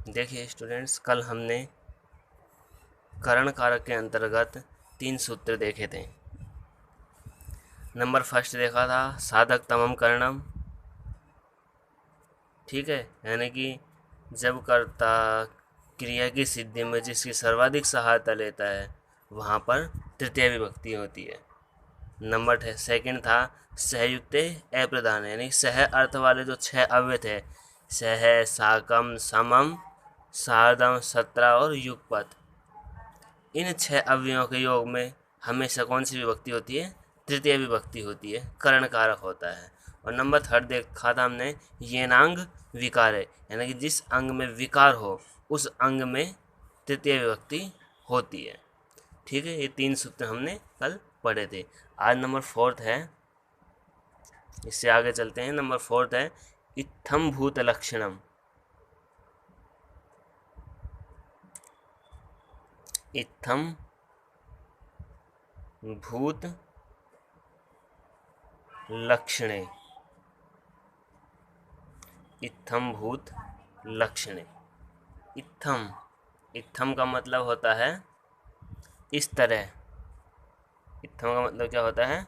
देखिए स्टूडेंट्स, कल हमने करण कारक के अंतर्गत 3 सूत्र देखे थे। नंबर फर्स्ट देखा था साधक तमम करणम। ठीक है, यानी कि जब कर्ता क्रिया की सिद्धि में जिसकी सर्वाधिक सहायता लेता है वहाँ पर तृतीय विभक्ति होती है। नंबर सेकंड था सहयुक्त अप्रधान, यानी सह अर्थ वाले जो 6 अव्यय थे, सह, साकम, समम, सार्धम, सत्रह और युगपत, इन 6 अवयवों के योग में हमेशा कौन सी विभक्ति होती है? तृतीय विभक्ति होती है, करण कारक होता है। और नंबर थर्ड देखा था हमने येनांग विकार है, यानी कि जिस अंग में विकार हो उस अंग में तृतीय विभक्ति होती है। ठीक है, ये 3 सूत्र हमने कल पढ़े थे। आज नंबर फोर्थ है, इससे आगे चलते हैं। नंबर फोर्थ है इत्थम भूत लक्षणम। इत्थम भूत लक्षणे। इत्थम भूत लक्षणे। इत्थम, इत्थम का मतलब होता है इस तरह। इत्थम का मतलब क्या होता है?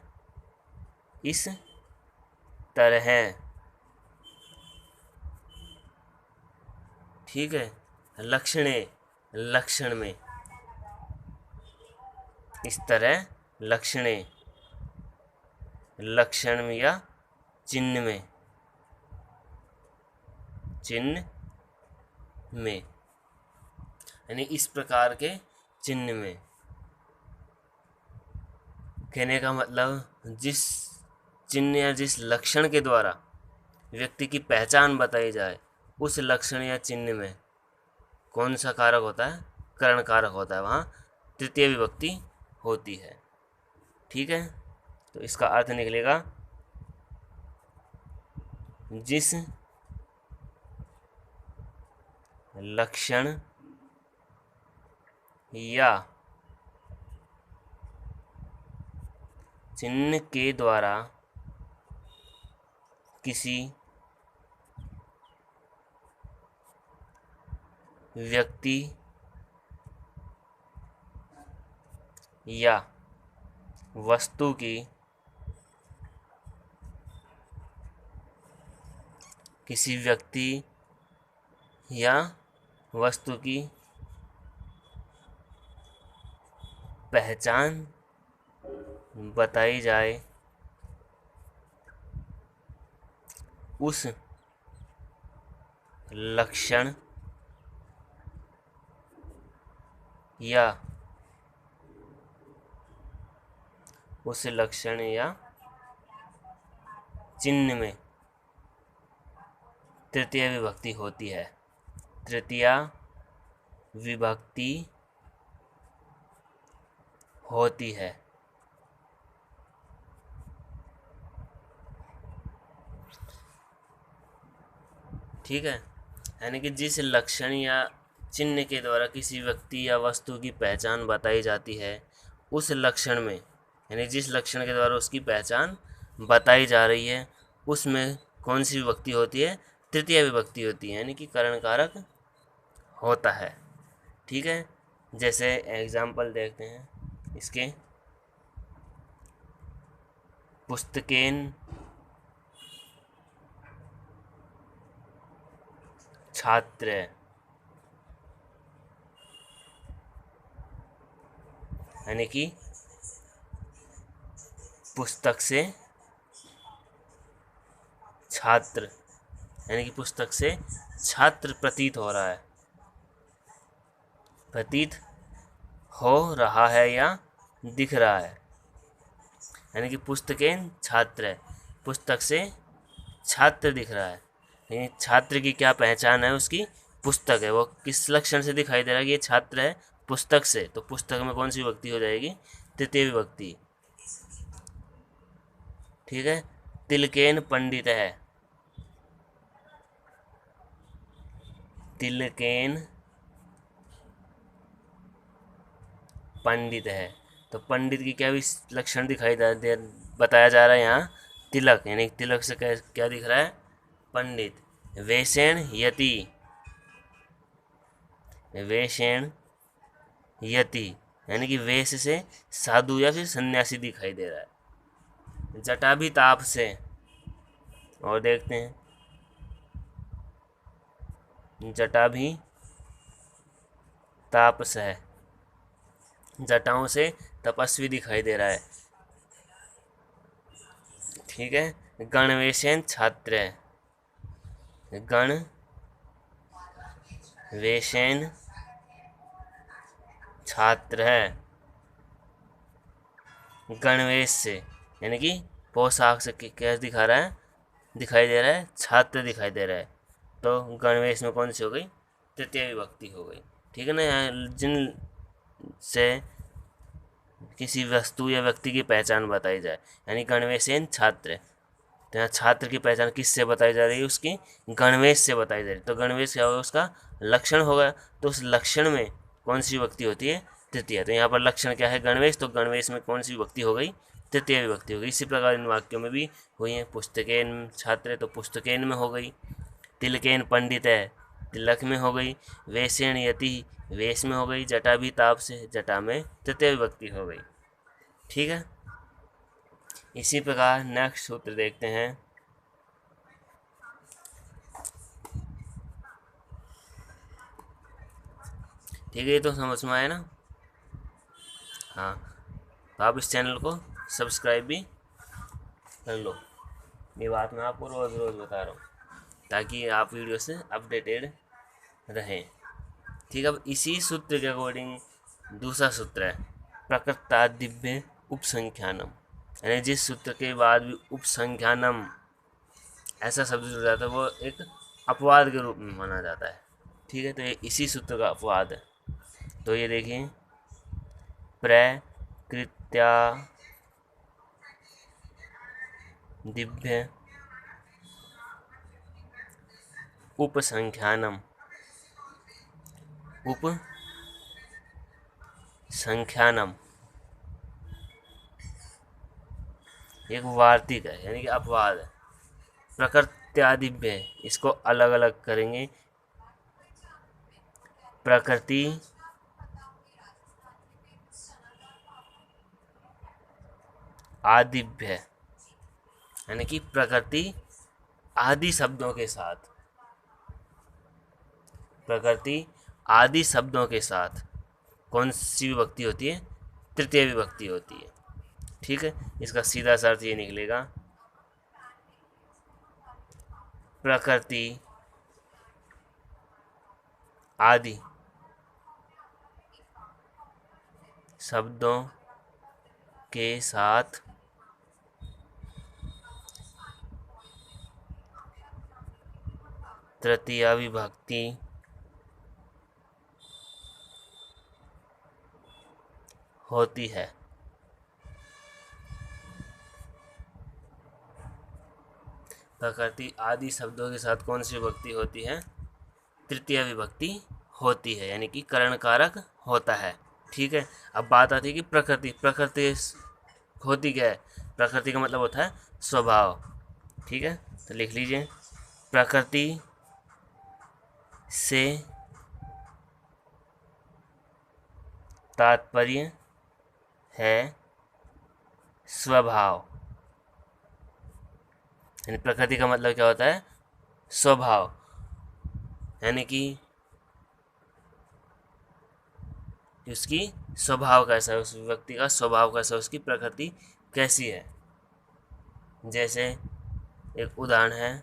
इस तरह। ठीक है, लक्षणे, लक्षण में, इस तरह, लक्षणे, लक्षण में या चिन्ह में, चिन्ह में, यानी इस प्रकार के चिन्ह में। कहने का मतलब जिस चिन्ह या जिस लक्षण के द्वारा व्यक्ति की पहचान बताई जाए उस लक्षण या चिन्ह में कौन सा कारक होता है? करण कारक होता है, वहाँ तृतीय विभक्ति होती है। ठीक है, तो इसका अर्थ निकलेगा जिस लक्षण या चिन्ह के द्वारा किसी व्यक्ति या वस्तु की, किसी व्यक्ति या वस्तु की पहचान बताई जाए उस लक्षण या चिन्ह में तृतीय विभक्ति होती है। तृतीय विभक्ति होती है। ठीक है, यानी कि जिस लक्षण या चिन्ह के द्वारा किसी व्यक्ति या वस्तु की पहचान बताई जाती है उस लक्षण में, यानी जिस लक्षण के द्वारा उसकी पहचान बताई जा रही है उसमें कौन सी विभक्ति होती है? तृतीय विभक्ति होती है, यानी कि करण कारक होता है। ठीक है, जैसे एग्जाम्पल देखते हैं इसके। पुस्तकेन छात्र, यानी कि पुस्तक से छात्र, यानी कि पुस्तक से छात्र प्रतीत हो रहा है, प्रतीत हो रहा है या दिख रहा है, यानी कि पुस्तकेन छात्र, पुस्तक से छात्र दिख रहा है। यानी छात्र की क्या पहचान है? उसकी पुस्तक है। वो किस लक्षण से दिखाई दे रहा है कि ये छात्र है? पुस्तक से। तो पुस्तक में कौन सी विभक्ति हो जाएगी? तृतीय विभक्ति। ठीक है, तिलकेन पंडित है। तिलकेन पंडित है, तो पंडित की क्या भी लक्षण दिखाई दे बताया जा रहा है यहाँ? तिलक, यानी तिलक से क्या क्या दिख रहा है? पंडित। वैसेन यति, वेशेण यति, यानी कि वेश से साधु या फिर सन्यासी दिखाई दे रहा है। जटा भी ताप से, और देखते हैं, जटा भी ताप से है, जटाओं से तपस्वी दिखाई दे रहा है। ठीक है। गणवेशेन छात्र, गण वेशेन छात्र है, गणवेश से यानी कि पोशाक से क्या दिखा रहा है, दिखाई दे रहा है, छात्र दिखाई दे रहा है। तो गणवेश में कौन सी हो गई, तृतीय विभक्ति हो गई। ठीक है ना। यहाँ जिन से किसी वस्तु या व्यक्ति की पहचान बताई जाए, यानी गणवेशेन छात्र, तो यहाँ छात्र की पहचान किससे बताई जा रही है, उसकी गणवेश से बताई जा रही है। तो गणवेश क्या होगा, उसका लक्षण होगा। तो उस लक्षण में कौन सी विभक्ति होती है, तृतीय। तो यहाँ पर लक्षण क्या है, गणवेश, तो गणवेश में कौन सी विभक्ति हो गई, तृतीय विभक्ति हो गई। इसी प्रकार इन वाक्यों में भी हुई है। पुस्तकेन छात्र, तो पुस्तकेन में हो गई। तिलकेन पंडित है, तिलक में हो गई। वेशेण यति, वेश में हो गई। जटा भी ताप से, जटा में तृतीय विभक्ति हो गई। ठीक है। इसी प्रकार नेक्स्ट सूत्र देखते हैं। ठीक है, ये तो समझ में आया ना। हाँ, तो आप इस चैनल को सब्सक्राइब भी कर लो। ये बात मैं आपको रोज़ रोज़ बता रहा हूँ ताकि आप वीडियो से अपडेटेड रहें। ठीक है। अब इसी सूत्र के अकॉर्डिंग दूसरा सूत्र है प्रकृतादिव्य उपसंख्यानम, यानी जिस सूत्र के बाद भी उपसंख्यानम ऐसा शब्द जुड़ जाता है वो एक अपवाद के रूप में माना जाता है। ठीक है। तो ये इसी सूत्र का अपवाद है। तो ये देखिए, प्रकृत्या दिव्य उपसंख्यानम, उपसंख्यानम एक वार्तिक है, यानी कि अपवाद है। प्रकृत्यादिव्य, इसको अलग अलग करेंगे। प्रकृति आदिव्य, यानी कि प्रकृति आदि शब्दों के साथ, प्रकृति आदि शब्दों के साथ कौन सी विभक्ति होती है, तृतीय विभक्ति होती है। ठीक है। इसका सीधा सा अर्थ ये निकलेगा, प्रकृति आदि शब्दों के साथ तृतीया विभक्ति होती है। प्रकृति आदि शब्दों के साथ कौन सी विभक्ति होती है, तृतीय विभक्ति होती है, यानी कि करण कारक होता है। ठीक है। अब बात आती है कि प्रकृति, प्रकृति होती क्या है, प्रकृति का मतलब होता है स्वभाव। ठीक है। तो लिख लीजिए, प्रकृति से तात्पर्य है स्वभाव, यानी प्रकृति का मतलब क्या होता है, स्वभाव, यानी कि उसकी स्वभाव कैसा है, उस व्यक्ति का स्वभाव कैसा है, उसकी प्रकृति कैसी है। जैसे एक उदाहरण है,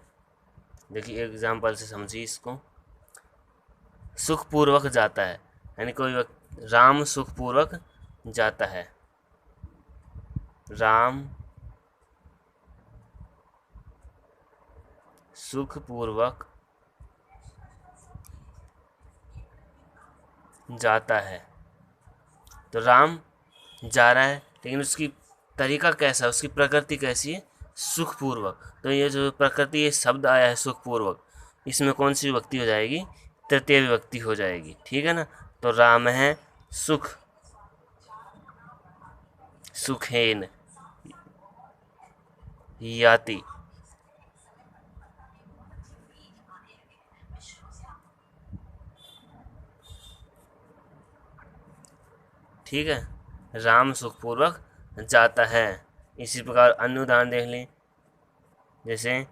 देखिए एग्जाम्पल से समझिए इसको। सुखपूर्वक जाता है, यानी कोई व्यक्ति, राम सुखपूर्वक जाता है, राम सुखपूर्वक जाता है। तो राम जा रहा है, लेकिन उसकी तरीका कैसा है, उसकी प्रकृति कैसी है, सुखपूर्वक। तो ये जो प्रकृति, ये शब्द आया है सुखपूर्वक, इसमें कौन सी विभक्ति हो जाएगी, तृतीय विभक्ति हो जाएगी। ठीक है ना। तो राम है सुख, सुखेन याति, ठीक है, राम सुखपूर्वक जाता है। इसी प्रकार अन्य उदाहरण देख लें, जैसे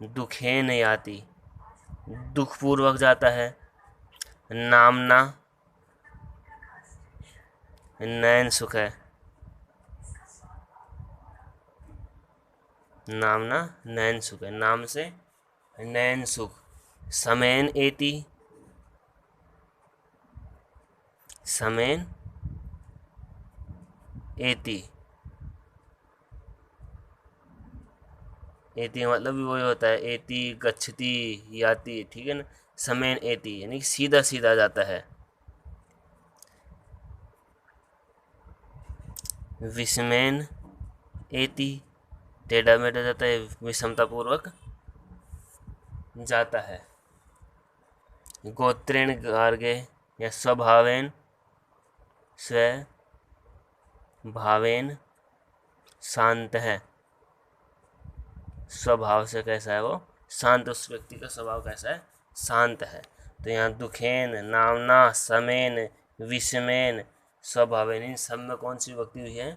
दुखेन याति, दुखपूर्वक जाता है। नामना, नयन सुख है, नामना नयन सुख है, नाम से नयन सुख। समेन एति, समेन एति, एति मतलब भी वही होता है, एति गच्छति याति, ठीक है ना। समेन एति यानी कि सीधा सीधा जाता है। विषमेन एति, टेढ़ा मेढ़ा जाता है, विषमता पूर्वक जाता है। गोत्रेण गार्गे या स्वभावेन, स्वभावेन शांत है, स्वभाव से कैसा है वो, शांत, उस व्यक्ति का स्वभाव कैसा है, शांत है। तो यहाँ दुखेन, नामना, समेन, विषमेन, स्वभावेन, इन सब में कौन सी विभक्ति हुई है,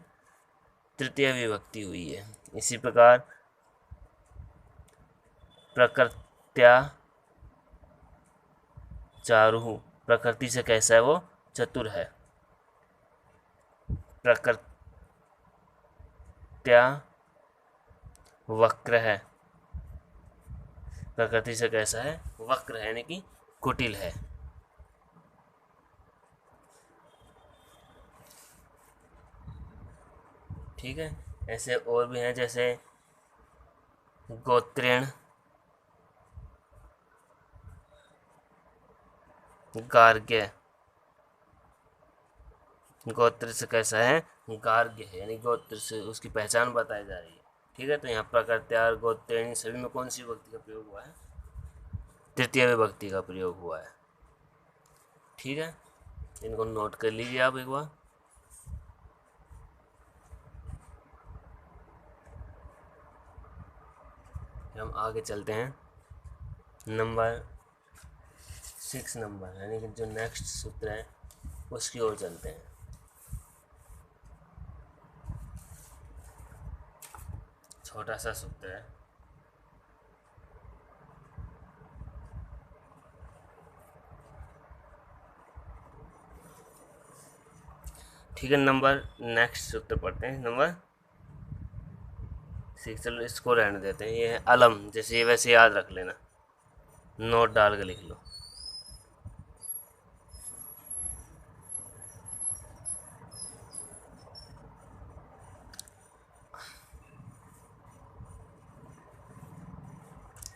तृतीय विभक्ति हुई है। इसी प्रकार प्रकृत्या चारुः, प्रकृति से कैसा है वो, चतुर है। प्रकृत्या वक्र है, प्रकृति से कैसा है, वक्र है यानी कि कुटिल है। ठीक है, ऐसे और भी हैं, जैसे गोत्रेण गार्ग्य, गोत्र से कैसा है, गार्ग्य है, यानी गोत्र से उसकी पहचान बताई जा रही है। ठीक है, तो यहाँ प्रकृत्या, गोत्रेण, सभी में कौन सी विभक्ति का प्रयोग हुआ है, तृतीय विभक्ति का प्रयोग हुआ है। ठीक है, इनको नोट कर लीजिए आप एक बार। हम आगे चलते हैं नंबर 6 नंबर, यानी कि जो नेक्स्ट सूत्र है उसकी ओर चलते हैं। छोटा सा सूत्र है, ठीक है। नंबर नेक्स्ट सूत्र पढ़ते हैं, नंबर 6। चलो इसको रहने देते हैं, ये है अलम, जैसे ये वैसे याद रख लेना, नोट डाल के लिख लो।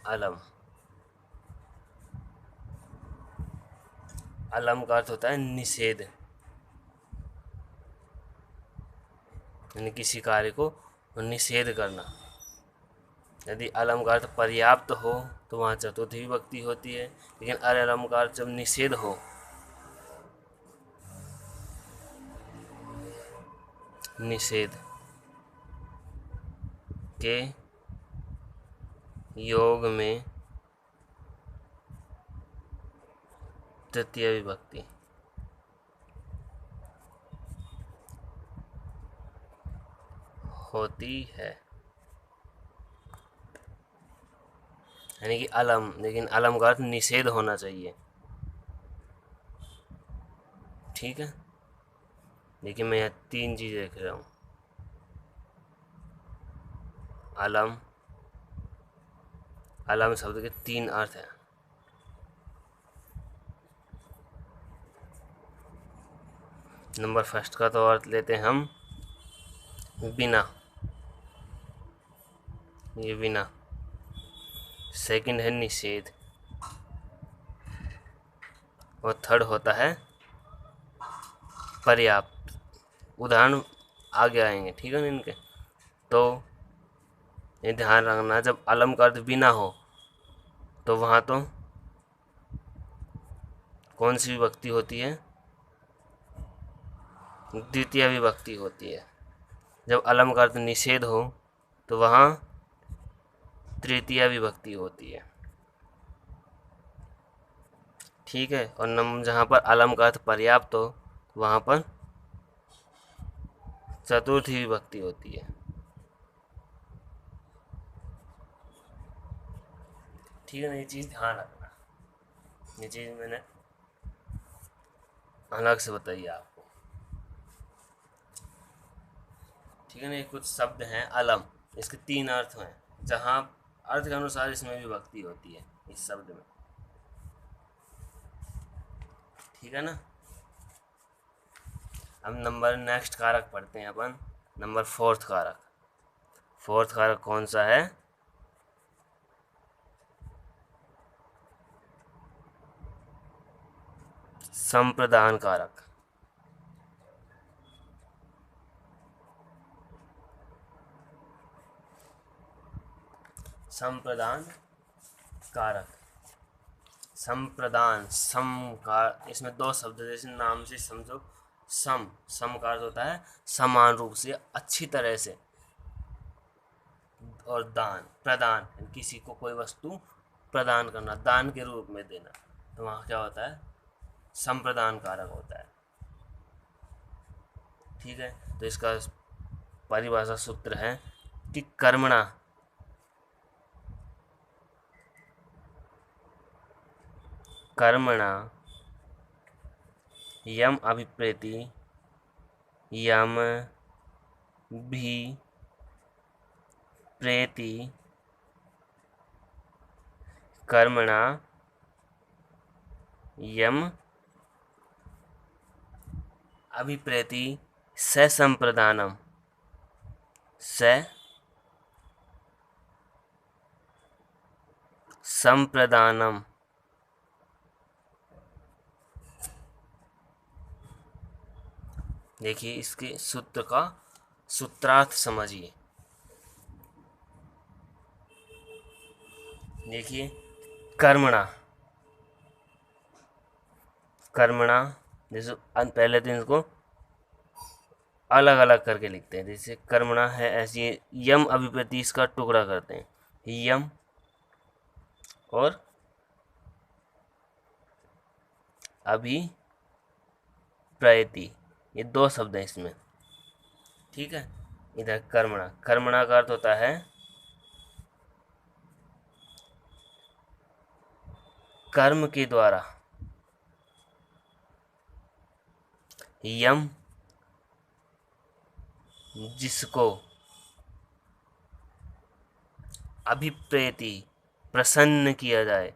अलम, अलम का अर्थ होता है निषेध, यानी किसी कार्य को निषेध करना। यदि अलम का अर्थ पर्याप्त हो तो वहाँ चतुर्थी विभक्ति होती है, लेकिन अलम का अर्थ जब निषेध हो, निषेध के योग में तृतीय विभक्ति, होती है, यानी कि अलम, लेकिन अलम का अर्थ निषेध होना चाहिए। ठीक है, देखिए मैं यहाँ 3 चीज़ें लिख रहा हूँ, अलम, अलम शब्द के 3 अर्थ हैं। नंबर फर्स्ट का तो अर्थ लेते हैं हम बिना, ये बिना। सेकंड है निषेध, और थर्ड होता है पर्याप्त। उदाहरण आगे आएंगे, ठीक है ना इनके। तो ये ध्यान रखना, जब अलम का अर्थ बिना हो तो वहाँ तो कौन सी विभक्ति होती है, द्वितीय विभक्ति होती है। जब अलम का अर्थ निषेध हो तो वहाँ तृतीय विभक्ति होती है। ठीक है, और जहाँ पर अलम का अर्थ पर्याप्त हो वहाँ पर चतुर्थी विभक्ति होती है। ठीक है ना, ये चीज़ ध्यान रखना, ये चीज़ मैंने अलग से बताई आपको। ठीक है ना, ये कुछ शब्द हैं अलम, इसके 3 अर्थ हैं, जहाँ अर्थ के अनुसार इसमें विभक्ति होती है इस शब्द में। ठीक है ना। अब नंबर नेक्स्ट कारक पढ़ते हैं अपन, नंबर 4th कारक। 4th कारक कौन सा है? संप्रदान कारक। संप्रदान कारक, संप्रदान, सम का, इसमें 2 शब्द, जैसे नाम से समझो, सम का अर्थ होता है समान रूप से, अच्छी तरह से, और दान, प्रदान, किसी को कोई वस्तु प्रदान करना, दान के रूप में देना, तो वहाँ क्या होता है? संप्रदान कारक होता है। ठीक है, तो इसका परिभाषा सूत्र है कि कर्मणा यम अभिप्रेति यम भी प्रेति कर्मणा यम अभिप्रेति स संप्रदानम, स संप्रदानम। देखिए इसके सूत्र का सूत्रार्थ समझिए। देखिए कर्मणा, जैसे पहले तो इसको अलग अलग करके लिखते हैं, जैसे कर्मणा है ऐसी, यम अभिप्रति इसका टुकड़ा करते हैं, यम और अभिप्रति, ये 2 शब्द हैं इसमें। ठीक है, इधर कर्मणा का अर्थ होता है कर्म के द्वारा, यम जिसको अभिप्रेति प्रसन्न किया जाए,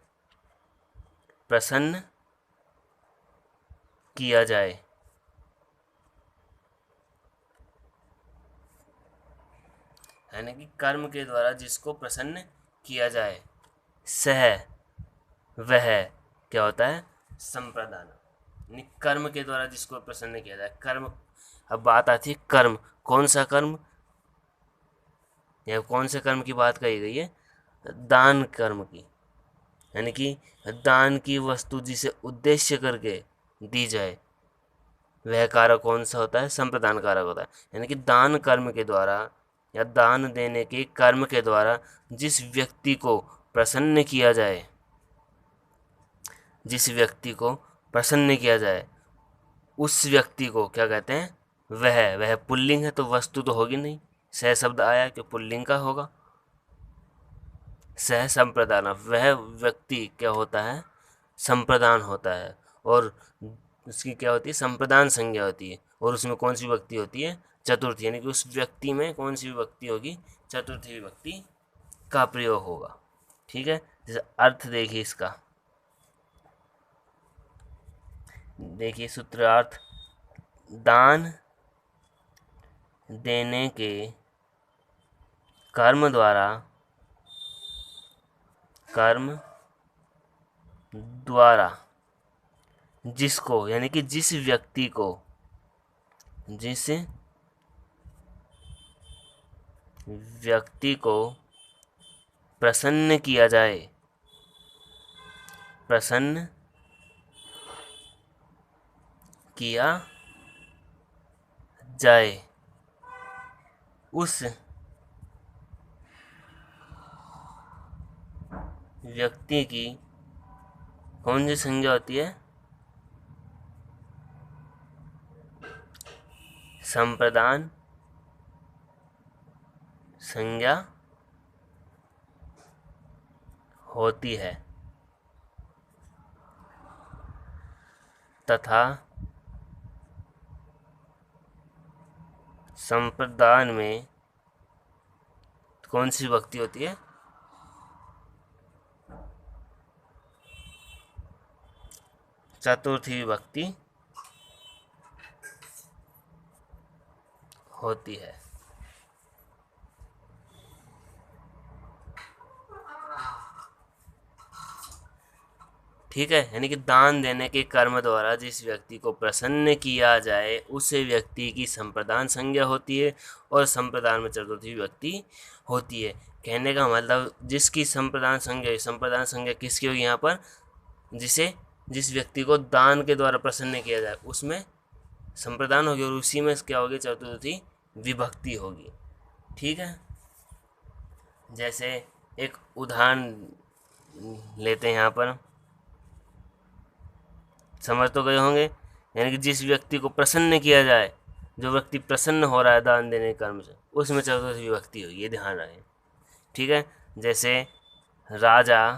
यानी कि कर्म के द्वारा जिसको प्रसन्न किया जाए, सह वह क्या होता है? संप्रदान। यानी कर्म के द्वारा जिसको प्रसन्न किया जाए, कर्म। अब बात आती है कर्म, कौन सा कर्म, या कौन से कर्म की बात कही गई है? दान कर्म की, यानी कि दान की वस्तु जिसे उद्देश्य करके दी जाए, वह कारक कौन सा होता है? संप्रदान कारक होता है। यानी कि दान कर्म के द्वारा या दान देने के कर्म के द्वारा जिस व्यक्ति को प्रसन्न किया जाए, उस व्यक्ति को क्या कहते हैं? वह पुल्लिंग है, तो वस्तु तो होगी नहीं, सह शब्द आया कि पुल्लिंग का होगा। सह संप्रदान, वह व्यक्ति क्या होता है? संप्रदान होता है, और उसकी क्या होती है? संप्रदान संज्ञा होती है, और उसमें कौन सी विभक्ति होती है? चतुर्थी, यानी कि उस व्यक्ति में कौन सी विभक्ति होगी? चतुर्थी विभक्ति का प्रयोग होगा। ठीक है, जैसे अर्थ देखिए इसका, देखिए सूत्रार्थ, दान देने के कर्म द्वारा जिसको, यानी कि जिस व्यक्ति को प्रसन्न किया जाए, उस व्यक्ति की कौन सी संज्ञा होती है? संप्रदान संज्ञा होती है तथा संप्रदान में कौन सी विभक्ति होती है? चतुर्थी विभक्ति होती है। ठीक है, यानी कि दान देने के कर्म द्वारा जिस व्यक्ति को प्रसन्न किया जाए उसे व्यक्ति की संप्रदान संज्ञा होती है और संप्रदान में चतुर्थी विभक्ति होती है। कहने का मतलब जिसकी संप्रदान संज्ञा किसकी होगी यहाँ पर? जिस व्यक्ति को दान के द्वारा प्रसन्न किया जाए उसमें संप्रदान होगी और उसी में क्या होगी? चतुर्थी विभक्ति होगी। ठीक है, जैसे एक उदाहरण लेते हैं यहाँ पर, समझ तो गए होंगे। यानी कि जिस व्यक्ति को प्रसन्न किया जाए, जो व्यक्ति प्रसन्न हो रहा है दान देने के कर्म से, उसमें चतुर्थी विभक्ति होगी, ये ध्यान रखें। ठीक है, जैसे राजा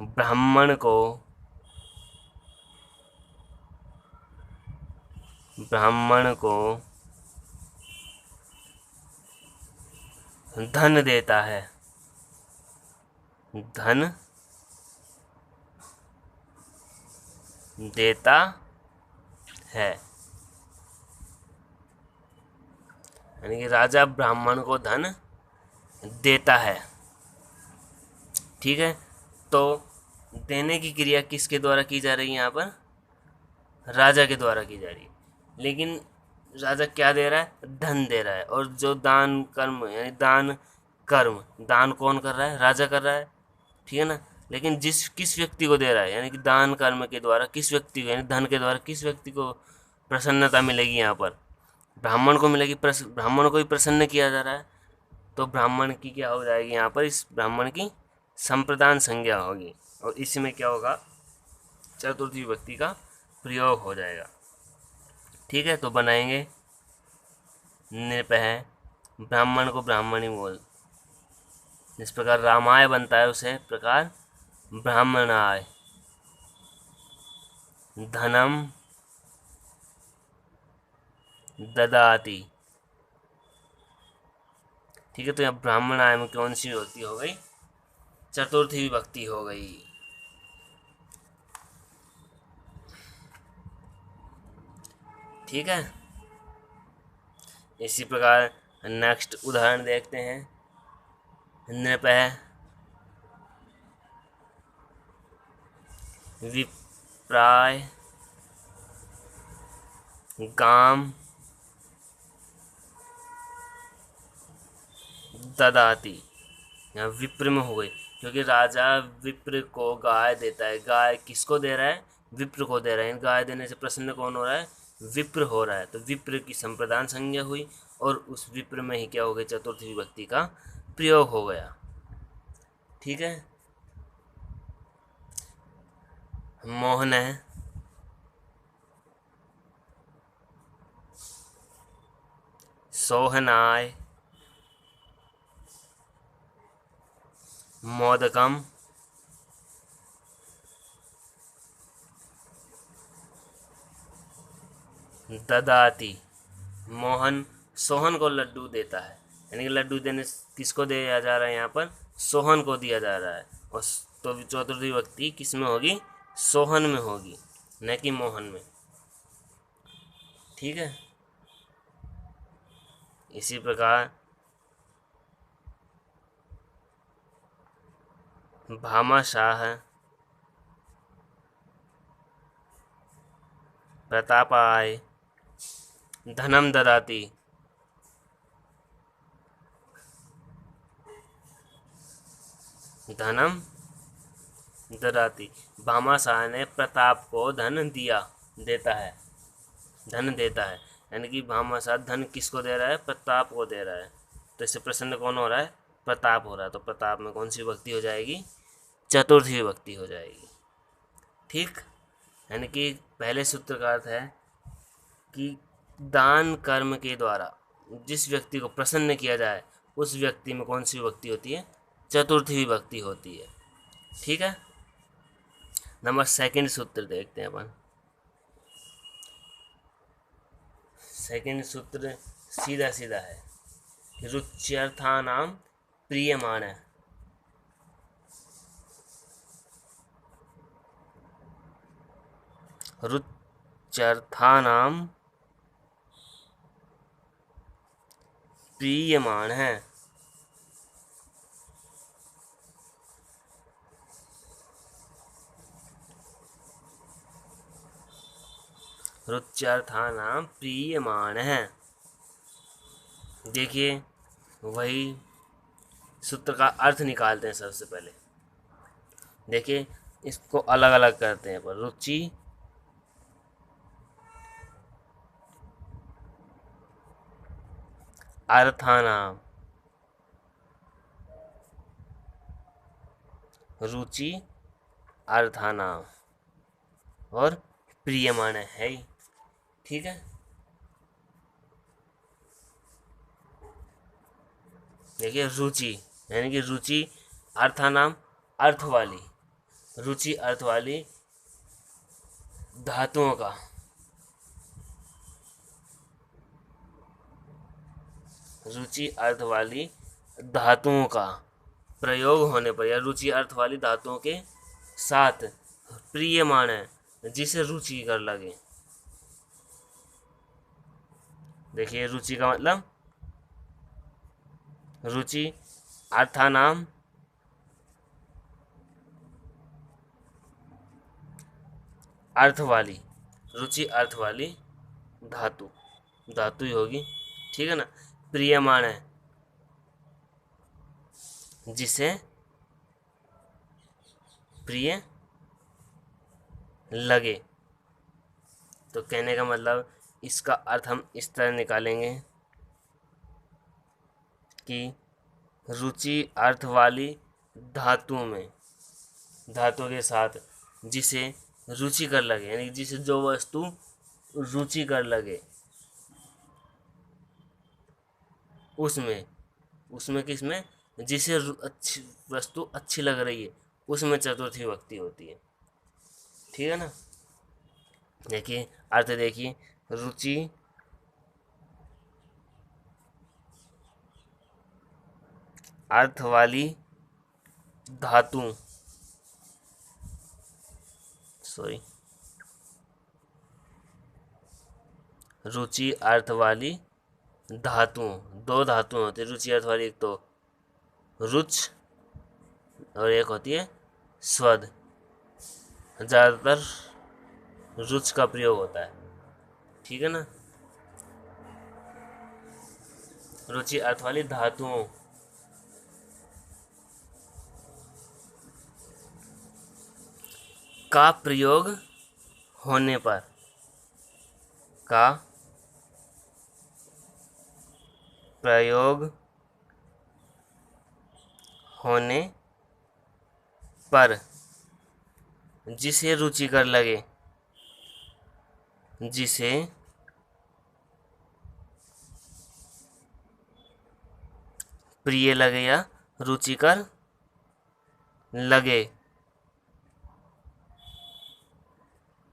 ब्राह्मण को धन देता है, धन देता है। यानी कि राजा ब्राह्मण को धन देता है। ठीक है, तो देने की क्रिया किसके द्वारा की जा रही है? यहाँ पर राजा के द्वारा की जा रही है। लेकिन राजा क्या दे रहा है? धन दे रहा है। और जो दान कर्म यानी दान कौन कर रहा है? राजा कर रहा है। ठीक है ना। लेकिन किस व्यक्ति को दे रहा है? यानी कि दान कर्म के द्वारा किस व्यक्ति को, यानी धन के द्वारा किस व्यक्ति को प्रसन्नता मिलेगी? यहाँ पर ब्राह्मण को मिलेगी। ब्राह्मण को ही प्रसन्न किया जा रहा है, तो ब्राह्मण की क्या हो जाएगी? यहाँ पर इस ब्राह्मण की संप्रदान संज्ञा होगी और इसमें क्या होगा? चतुर्थी विभक्ति का प्रयोग हो जाएगा। ठीक है, तो बनाएंगे निर्पह, ब्राह्मण को ब्राह्मणी बोल। जिस प्रकार रामाय बनता है उसे प्रकार ब्राह्मणाय। धनम ददाति। ठीक है, तो यहाँ ब्राह्मणाय में कौन सी विभक्ति हो गई? चतुर्थी विभक्ति हो गई। ठीक है, इसी प्रकार नेक्स्ट उदाहरण देखते हैं। नृपः विप्राय गाम ददाति। यहाँ विप्र में हो गई, क्योंकि राजा विप्र को गाय देता है। गाय किसको दे रहा है? विप्र को दे रहा है। गाय देने से प्रसन्न कौन हो रहा है? विप्र हो रहा है। तो विप्र की संप्रदान संज्ञा हुई और उस विप्र में ही क्या हो गया? चतुर्थी विभक्ति का प्रयोग हो गया। ठीक है, मोहन है सोहनाय मोदकम ददाति। मोहन सोहन को लड्डू देता है। यानी कि लड्डू देने किसको दिया जा रहा है? यहाँ पर सोहन को दिया जा रहा है। और तो चतुर्थी विभक्ति किस में होगी? सोहन में होगी, न कि मोहन में। ठीक है, इसी प्रकार भामाशाह प्रतापाय धनम ददाति। धनम ददाति, भामाशाह ने प्रताप को धन देता है, धन देता है। यानी कि भामाशाह धन किसको दे रहा है? प्रताप को दे रहा है। तो इससे प्रसन्न कौन हो रहा है? प्रताप हो रहा है। तो प्रताप में कौन सी विभक्ति हो जाएगी? चतुर्थी विभक्ति हो जाएगी। ठीक, यानी कि पहले सूत्र का अर्थ है कि दान कर्म के द्वारा जिस व्यक्ति को प्रसन्न किया जाए उस व्यक्ति में कौन सी विभक्ति होती है? चतुर्थी विभक्ति होती है। ठीक है। नंबर सेकंड सूत्र देखते हैं अपन। सेकंड सूत्र सीधा सीधा है कि रुच्यर्थानां प्रीयमाण। रुच्यर्थानां प्रीयमाण है। रुच्यर्थानां प्रीयमाण है। देखिए वही सूत्र का अर्थ निकालते हैं सबसे पहले। देखिए इसको अलग अलग करते हैं पर रुचि अर्थानाम, रुचि अर्थानाम और प्रियमाण है ही। ठीक है। देखिए रुचि यानी कि रुचि अर्थानाम अर्थ वाली, रुचि अर्थ वाली धातुओं का, रुचि अर्थ वाली धातुओं का प्रयोग होने पर या रुचि अर्थ वाली धातुओं के साथ प्रियमाण है जिसे रुचि कर लगे। देखिए रुचि का मतलब रुचि अर्थानाम अर्थ वाली, रुचि अर्थ वाली धातु, धातु ही होगी। ठीक है ना। प्रियमाण है जिसे प्रिय लगे। तो कहने का मतलब इसका अर्थ हम इस तरह निकालेंगे कि रुचि अर्थ वाली धातुओं में, धातु के साथ जिसे रुचि कर लगे यानी जिसे जो वस्तु रुचि कर लगे उसमें किसमें? जिसे अच्छी वस्तु अच्छी लग रही है उसमें चतुर्थी विभक्ति होती है। ठीक है ना। देखिए अर्थ देखिए रुचि अर्थ वाली धातु, रुचि अर्थ वाली धातुओं, दो धातुएं होती है रुचि अर्थ वाली, एक तो रुच और एक होती है स्वर्द। ज़्यादातर रुच का प्रयोग होता है। ठीक है ना। रुचि अर्थ वाली धातुओं का प्रयोग होने पर, का प्रयोग होने पर जिसे रुचिकर लगे, जिसे प्रिय लगे या रुचिकर लगे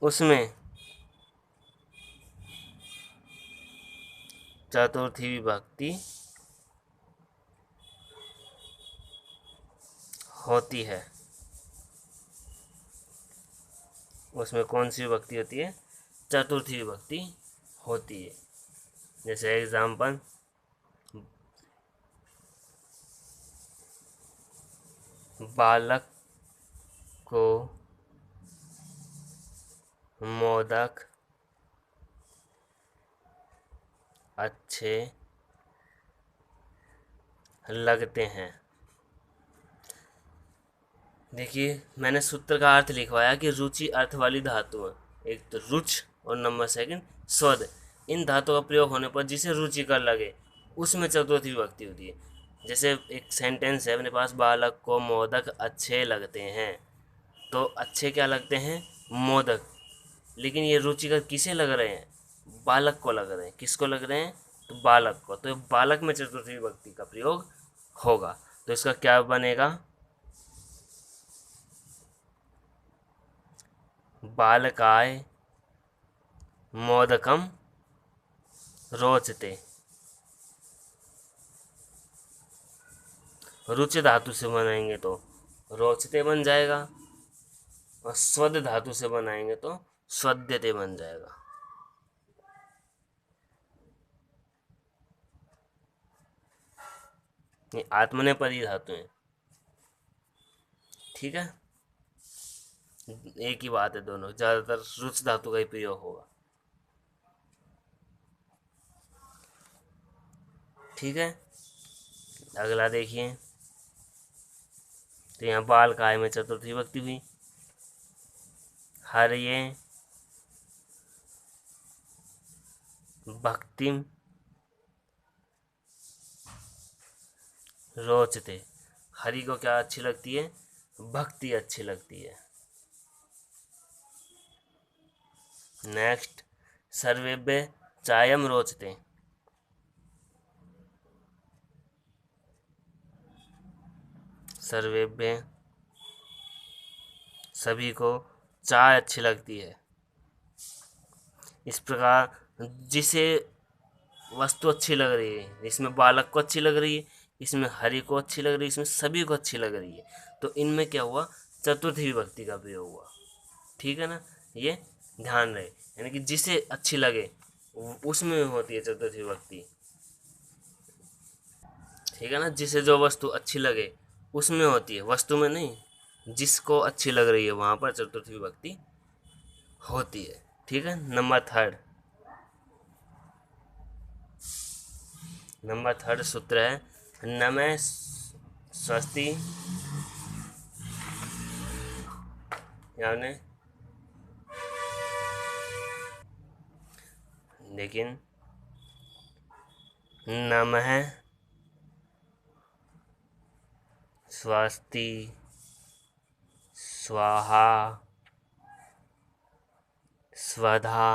उसमें चतुर्थी विभक्ति होती है। उसमें कौन सी विभक्ति होती है? चतुर्थी विभक्ति होती है। जैसे एग्जाम्पल बालक को मोदक अच्छे लगते हैं। देखिए मैंने सूत्र का अर्थ लिखवाया कि रुचि अर्थ वाली धातु है, एक तो रुच और नंबर सेकंड स्वर्द। इन धातु का प्रयोग होने पर जिसे रुचि कर लगे उसमें चतुर्थी विभक्ति होती है। जैसे एक सेंटेंस है अपने पास, बालक को मोदक अच्छे लगते हैं, तो अच्छे क्या लगते हैं? मोदक। लेकिन ये रुचिकर किसे लग रहे हैं? बालक को लग रहे हैं। किसको लग रहे हैं? तो बालक को, तो बालक में चतुर्थी विभक्ति का प्रयोग होगा। तो इसका क्या बनेगा, बालकाय मोदकम रोचते। रुच धातु से बनाएंगे तो रोचते बन जाएगा, और स्वद धातु से बनाएंगे तो स्वद्यते बन जाएगा। ये आत्मनेपदी धातु है, ठीक है। एक ही बात है, दोनों ज्यादातर रुच धातु का ही प्रयोग होगा, ठीक है। अगला देखिए, तो यहाँ बाल काय में चतुर्थी विभक्ति हुई। हर ये भक्तिम रोचते, हरि को क्या अच्छी लगती है, भक्ति अच्छी लगती है। नेक्स्ट, सर्वेभ्य चायम रोचते, सर्वेभ्य सभी को चाय अच्छी लगती है। इस प्रकार जिसे वस्तु अच्छी लग रही है, इसमें बालक को अच्छी लग रही है, इसमें हरि को अच्छी लग रही है, इसमें सभी को अच्छी लग रही है, तो इनमें क्या हुआ, चतुर्थी विभक्ति का प्रयोग हुआ, ठीक है ना। ये ध्यान रहे, यानी कि जिसे अच्छी लगे उसमें होती है चतुर्थी विभक्ति, ठीक है ना। जिसे जो वस्तु अच्छी लगे उसमें होती है, वस्तु में नहीं। जिसको अच्छी लग रही है वहां पर चतुर्थी विभक्ति होती है, ठीक है। नंबर थर्ड सूत्र है, नमः स्वस्ति, यानी लेकिन नमः स्वस्ति स्वाहा स्वधा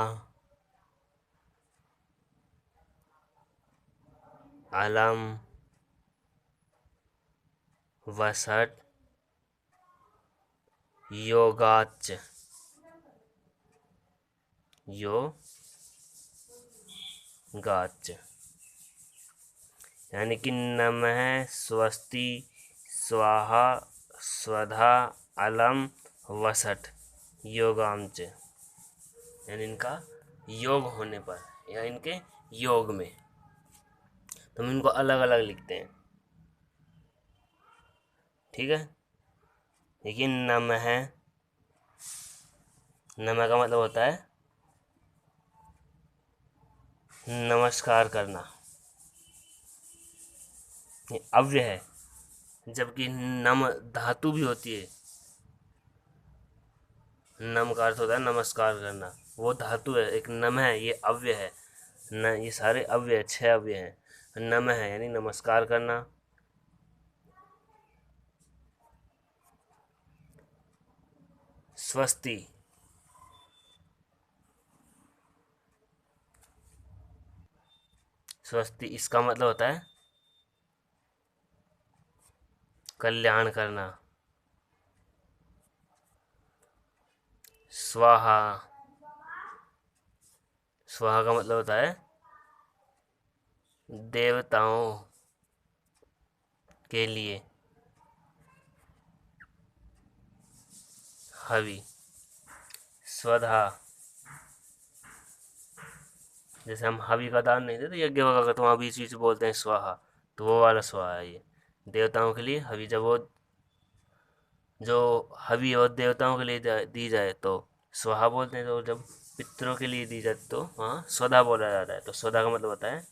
अलम वसट योगाच, योगाच, यानी कि नमः स्वस्ति स्वाहा स्वधा अलम वसट योगांच, यानी इनका योग होने पर या इनके योग में, तो हम इनको अलग अलग लिखते हैं, ठीक है। देखिए नमः, नमः का मतलब होता है नमस्कार करना, ये अव्यय है, जबकि नम धातु भी होती है। नम का अर्थ होता है नमस्कार करना, वो धातु है, एक नम है, ये अव्यय है न, ये सारे अव्यय 6 अव्यय हैं। नम है यानी नमस्कार करना, स्वस्ति स्वस्ति इसका मतलब होता है कल्याण करना। स्वाहा, स्वाहा का मतलब होता है देवताओं के लिए हवि। स्वधा, जैसे हम हवि का दान नहीं देते यज्ञ वगैरह, तो वहाँ बीच बीच बोलते हैं स्वाहा, तो वो वाला स्वाहा है ये, देवताओं के लिए हवि। जब वो जो हवि और देवताओं के लिए दी जाए तो स्वाहा बोलते हैं, तो जब पितरों के लिए दी जाती तो वहाँ स्वधा बोला जाता है। तो स्वधा का मतलब होता है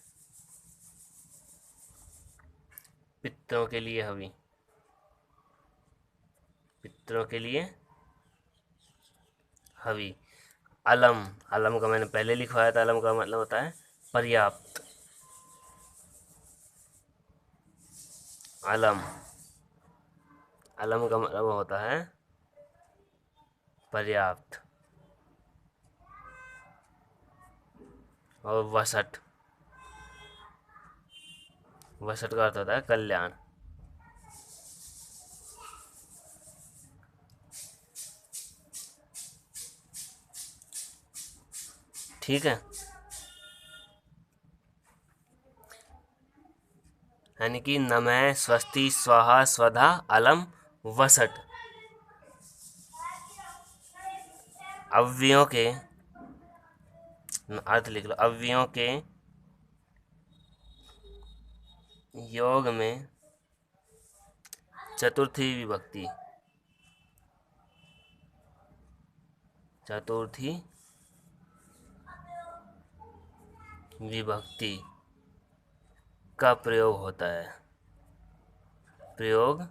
पितरों के लिए हवि, पितरों के लिए हवि। अलम, अलम का मैंने पहले लिखवाया था, अलम का मतलब होता है पर्याप्त। अलम, अलम का मतलब होता है पर्याप्त। और वसट, वसट का अर्थ होता है कल्याण। ठीक है, यानी कि नमः, स्वस्ति, स्वाहा, स्वधा, अलम, वसट अव्ययों के अर्थ लिख लो। अव्ययों के योग में चतुर्थी विभक्ति, चतुर्थी विभक्ति का प्रयोग होता है, प्रयोग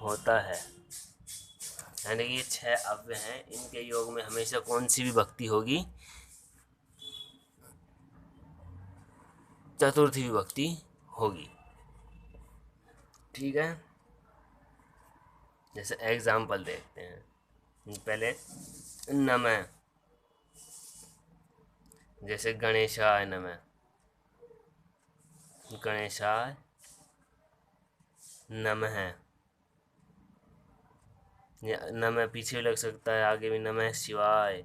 होता है। यानी कि ये 6 अव्यय हैं, इनके योग में हमेशा कौन सी विभक्ति होगी? चतुर्थी विभक्ति होगी। ठीक है, जैसे एग्जाम्पल देखते हैं। पहले नमः, जैसे गणेशाय नमः, गणेशाय नमः। नमः पीछे भी लग सकता है, आगे भी नमः शिवाय,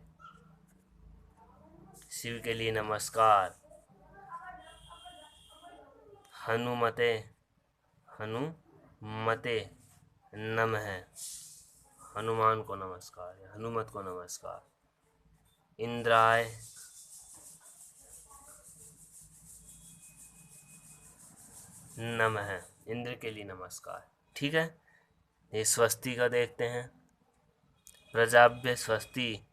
शिव के लिए नमस्कार। हनुमते, हनुमते नमः, हनुमान को नमस्कार या हनुमत को नमस्कार। इंद्राय नमः, इंद्र के लिए नमस्कार। ठीक है, ये स्वस्ति का देखते हैं। प्रजाभ्य स्वस्ति,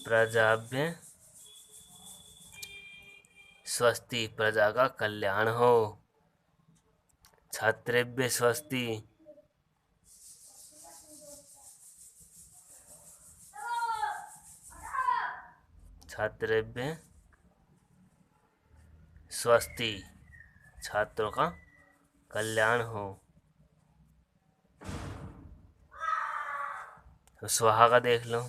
प्रजाभ्य स्वस्ति, प्रजा का कल्याण हो। छात्रेभ्य स्वस्ति, छात्रेभ्य स्वस्ति, छात्रों का कल्याण हो। तो स्वाहा का देख लो।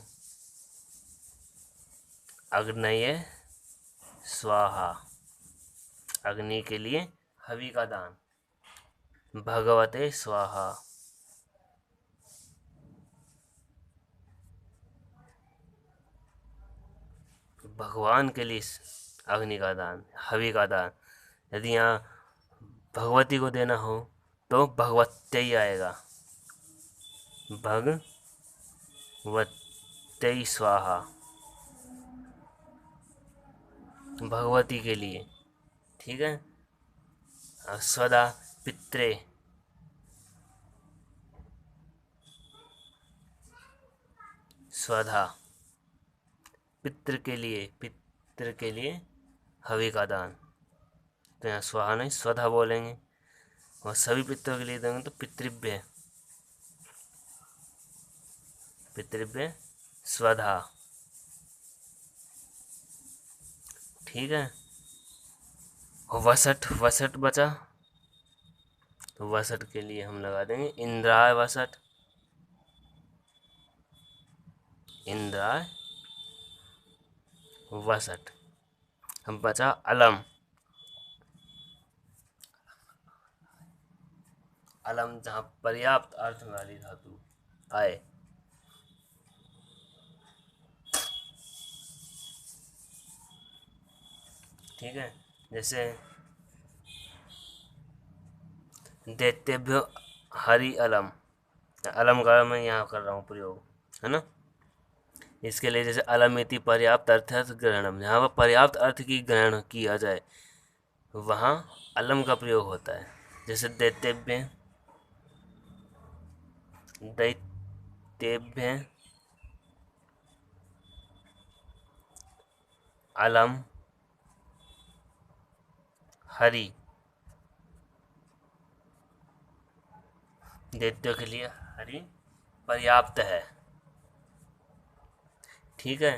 अग्नये स्वाहा, अग्नि के लिए हवि का दान। भगवते स्वाहा, भगवान के लिए अग्नि का दान, हवि का दान। यदि यहाँ भगवती को देना हो तो भगवत्यै ही आएगा, भगवत्यै स्वाहा, भगवती के लिए। ठीक है, स्वधा पित्रे, स्वधा पितृ के लिए, पितृ के लिए हवि का दान। तो यहाँ स्वाहा नहीं स्वधा बोलेंगे। और सभी पितरों के लिए देंगे तो पितृभ्य, पितृभ्य स्वधा। ठीक है, वसट, वसट बचा तो वसट के लिए हम लगा देंगे इंद्राय वसट, इंद्राय वसट। हम बचा अलम, अलम जहाँ पर्याप्त अर्थ वाली धातु आए। ठीक है, जैसे दैत्यभ्यो हरि अलम, अलम का मैं यहाँ कर रहा हूँ प्रयोग, है ना। इसके लिए जैसे अलमिति पर्याप्त अर्थ ग्रहणम, जहाँ पर पर्याप्त अर्थ की ग्रहण किया जाए वहाँ अलम का प्रयोग होता है। जैसे दैत्यभ्य, दैत्यभ्य अलम हरि, दैत्यों के लिए हरि पर्याप्त है। ठीक है,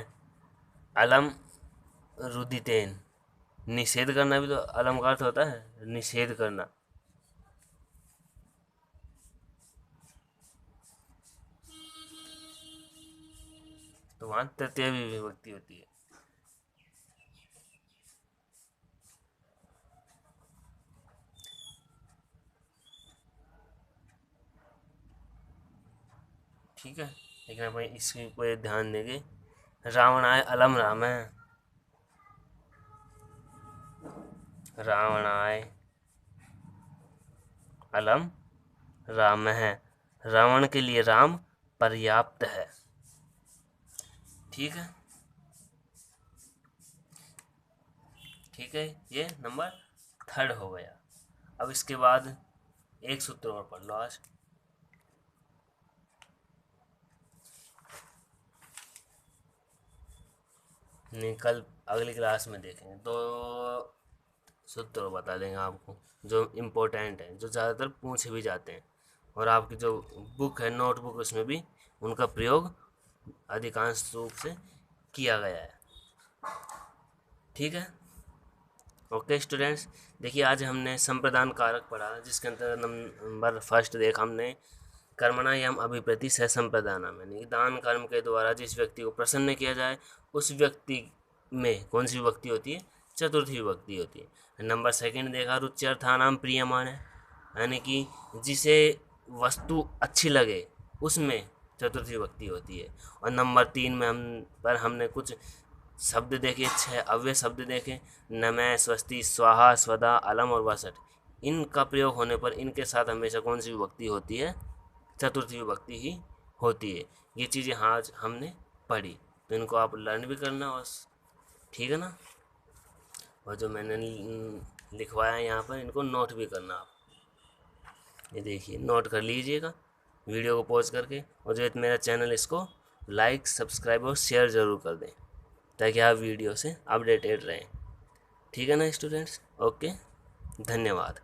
अलम रुदितेन, निषेध करना भी तो अलम का अर्थ होता है, निषेध करना। तो वहाँ तृतीय विभक्ति होती है। ठीक है, लेकिन अपन इसके ऊपर ध्यान देंगे। रावणाय अलम राम है, रावणाय अलम राम है, रावण के लिए राम पर्याप्त है। ठीक है, ठीक है, ये नंबर 3 हो गया। अब इसके बाद एक सूत्र और पढ़ लो आज। नहीं, कल अगली क्लास में देखेंगे तो सूत्र बता देंगे आपको, जो इम्पोर्टेंट है, जो ज़्यादातर पूछे भी जाते हैं, और आपकी जो बुक है नोटबुक उसमें भी उनका प्रयोग अधिकांश रूप से किया गया है। ठीक है, ओके स्टूडेंट्स, देखिए आज हमने संप्रदान कारक पढ़ा, जिसके अंदर नंबर 1 देखा हमने कर्मणा यम अभिप्रति सह संप्रदानम, यानी दान कर्म के द्वारा जिस व्यक्ति को प्रसन्न किया जाए उस व्यक्ति में कौन सी विभक्ति होती है, चतुर्थी विभक्ति होती है। नंबर 2 देखा रुच्यर्थानाम प्रियमान है, यानी कि जिसे वस्तु अच्छी लगे उसमें चतुर्थी विभक्ति होती है। और नंबर 3 में हमने कुछ शब्द देखे, 6 अव्यय शब्द देखे, नमः, स्वस्ति, स्वाहा, स्वदा, अलम और वसट। इनका प्रयोग होने पर इनके साथ हमेशा कौन सी विभक्ति होती है, चतुर्थी विभक्ति ही होती है। ये चीज़ें आज हमने पढ़ी, तो इनको आप लर्न भी करना और ठीक है ना। और जो मैंने लिखवाया है यहाँ पर, इनको नोट भी करना आप। ये देखिए, नोट कर लीजिएगा वीडियो को पॉज करके, और जो मेरा चैनल इसको लाइक, सब्सक्राइब और शेयर ज़रूर कर दें, ताकि आप वीडियो से अपडेटेड रहें। ठीक है ना स्टूडेंट्स, ओके, धन्यवाद।